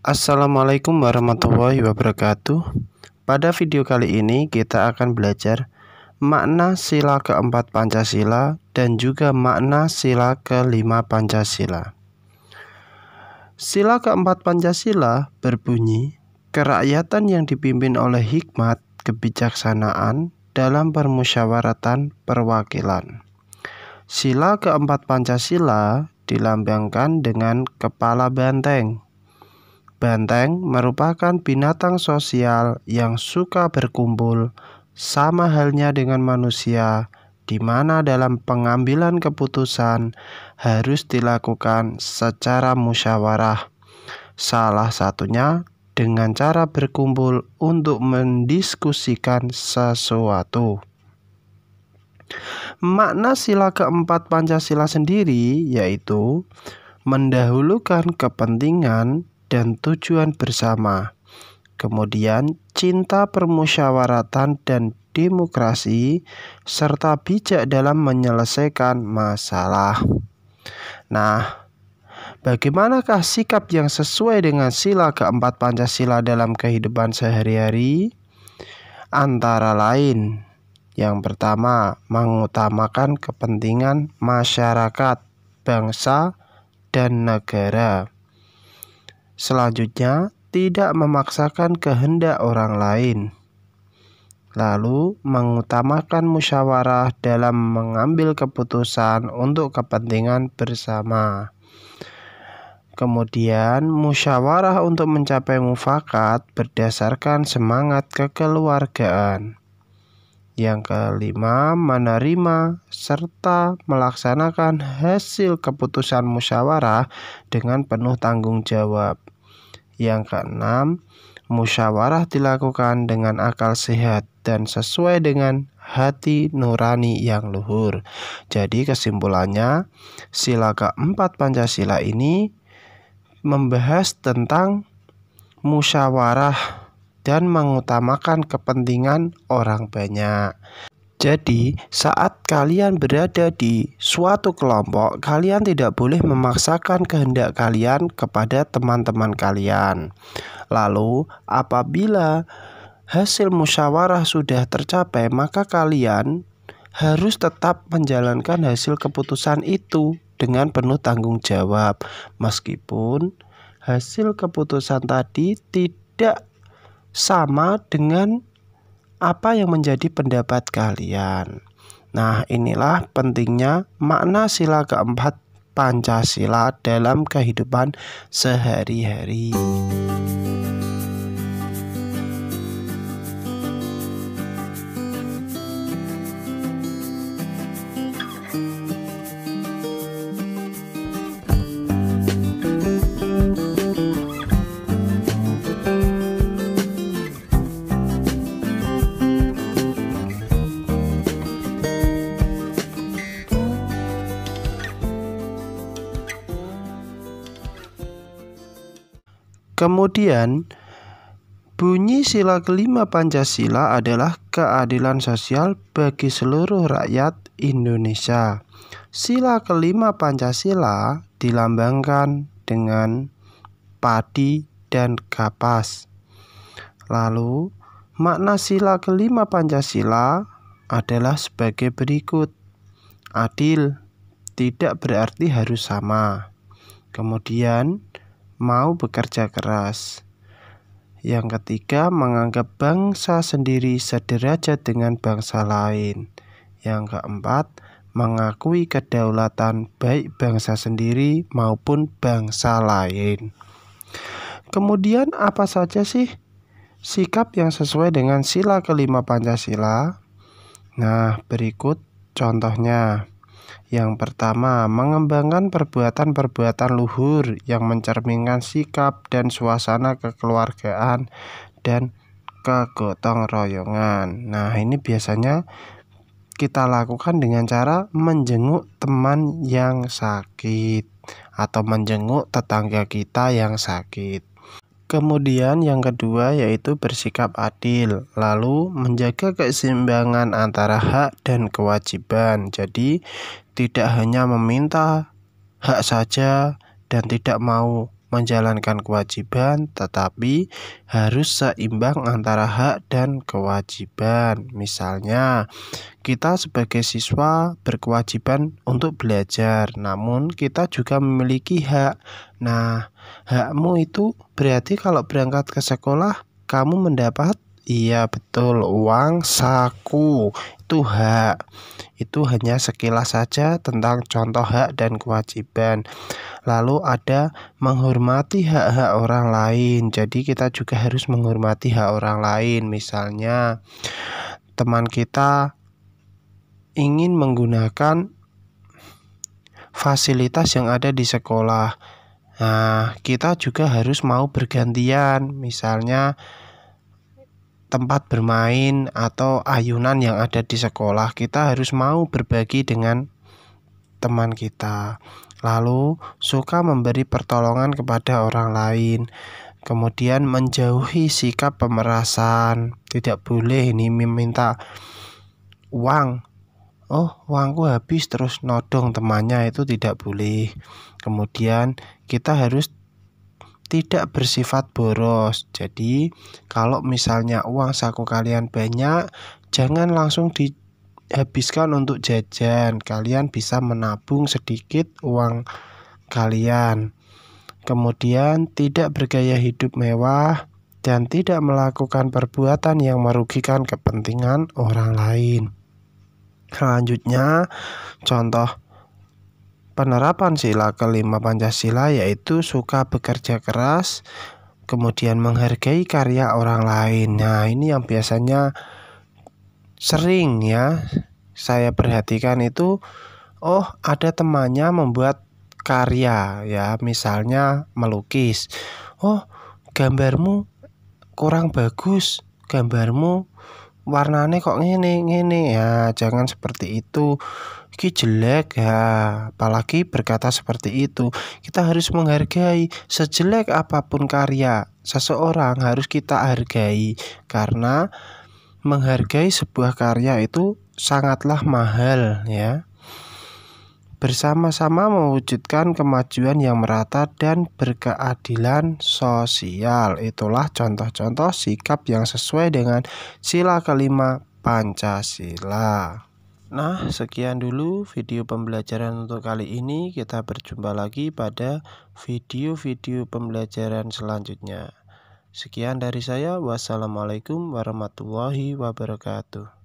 Assalamualaikum warahmatullahi wabarakatuh. Pada video kali ini kita akan belajar makna sila keempat Pancasila dan juga makna sila kelima Pancasila. Sila keempat Pancasila berbunyi, kerakyatan yang dipimpin oleh hikmat kebijaksanaan dalam permusyawaratan perwakilan. Sila keempat Pancasila dilambangkan dengan kepala banteng. Banteng merupakan binatang sosial yang suka berkumpul, sama halnya dengan manusia, di mana dalam pengambilan keputusan harus dilakukan secara musyawarah. Salah satunya dengan cara berkumpul untuk mendiskusikan sesuatu. Makna sila keempat Pancasila sendiri yaitu mendahulukan kepentingan dan tujuan bersama, kemudian cinta permusyawaratan dan demokrasi, serta bijak dalam menyelesaikan masalah. Nah, bagaimanakah sikap yang sesuai dengan sila keempat Pancasila dalam kehidupan sehari-hari? Antara lain, yang pertama, mengutamakan kepentingan masyarakat, bangsa, dan negara. Selanjutnya, tidak memaksakan kehendak orang lain. Lalu, mengutamakan musyawarah dalam mengambil keputusan untuk kepentingan bersama. Kemudian, musyawarah untuk mencapai mufakat berdasarkan semangat kekeluargaan. Yang kelima, menerima serta melaksanakan hasil keputusan musyawarah dengan penuh tanggung jawab. Yang keenam, musyawarah dilakukan dengan akal sehat dan sesuai dengan hati nurani yang luhur. Jadi kesimpulannya, sila keempat Pancasila ini membahas tentang musyawarah dan mengutamakan kepentingan orang banyak. Jadi, saat kalian berada di suatu kelompok, kalian tidak boleh memaksakan kehendak kalian kepada teman-teman kalian. Lalu, apabila hasil musyawarah sudah tercapai, maka kalian harus tetap menjalankan hasil keputusan itu dengan penuh tanggung jawab. Meskipun hasil keputusan tadi tidak sama dengan apa yang menjadi pendapat kalian. Nah, inilah pentingnya makna sila keempat Pancasila dalam kehidupan sehari-hari. Kemudian, bunyi sila kelima Pancasila adalah keadilan sosial bagi seluruh rakyat Indonesia. Sila kelima Pancasila dilambangkan dengan padi dan kapas. Lalu, makna sila kelima Pancasila adalah sebagai berikut. Adil tidak berarti harus sama. Kemudian, mau bekerja keras. Yang ketiga, menganggap bangsa sendiri sederajat dengan bangsa lain. Yang keempat, mengakui kedaulatan baik bangsa sendiri maupun bangsa lain. Kemudian apa saja sih sikap yang sesuai dengan sila kelima Pancasila? Nah, berikut contohnya. Yang pertama, mengembangkan perbuatan-perbuatan luhur yang mencerminkan sikap dan suasana kekeluargaan dan kegotong royongan. Nah, ini biasanya kita lakukan dengan cara menjenguk teman yang sakit atau menjenguk tetangga kita yang sakit. Kemudian yang kedua yaitu bersikap adil, lalu menjaga keseimbangan antara hak dan kewajiban. Jadi tidak hanya meminta hak saja dan tidak mau menjalankan kewajiban, tetapi harus seimbang antara hak dan kewajiban. Misalnya, kita sebagai siswa berkewajiban untuk belajar, namun kita juga memiliki hak. Nah, hakmu itu berarti kalau berangkat ke sekolah, kamu mendapat, iya betul, uang saku. Itu hak. Itu hanya sekilas saja tentang contoh hak dan kewajiban. Lalu ada menghormati hak-hak orang lain. Jadi kita juga harus menghormati hak orang lain. Misalnya teman kita ingin menggunakan fasilitas yang ada di sekolah. Nah, kita juga harus mau bergantian. Misalnya tempat bermain atau ayunan yang ada di sekolah, kita harus mau berbagi dengan teman kita. Lalu suka memberi pertolongan kepada orang lain. Kemudian menjauhi sikap pemerasan. Tidak boleh ini meminta uang. Oh, uangku habis terus nodong temannya, itu tidak boleh. Kemudian kita harus tidak bersifat boros. Jadi kalau misalnya uang saku kalian banyak, jangan langsung dihabiskan untuk jajan. Kalian bisa menabung sedikit uang kalian. Kemudian tidak bergaya hidup mewah dan tidak melakukan perbuatan yang merugikan kepentingan orang lain. Selanjutnya, contoh penerapan sila kelima Pancasila yaitu suka bekerja keras, kemudian menghargai karya orang lain. Nah, ini yang biasanya sering ya saya perhatikan itu, oh ada temannya membuat karya ya, misalnya melukis. Oh, gambarmu kurang bagus, gambarmu warnanya kok ngene ya, jangan seperti itu, ini jelek ya. Apalagi berkata seperti itu. Kita harus menghargai sejelek apapun karya seseorang, harus kita hargai, karena menghargai sebuah karya itu sangatlah mahal ya. Bersama-sama mewujudkan kemajuan yang merata dan berkeadilan sosial. Itulah contoh-contoh sikap yang sesuai dengan sila kelima Pancasila. Nah, sekian dulu video pembelajaran untuk kali ini. Kita berjumpa lagi pada video-video pembelajaran selanjutnya. Sekian dari saya. Wassalamualaikum warahmatullahi wabarakatuh.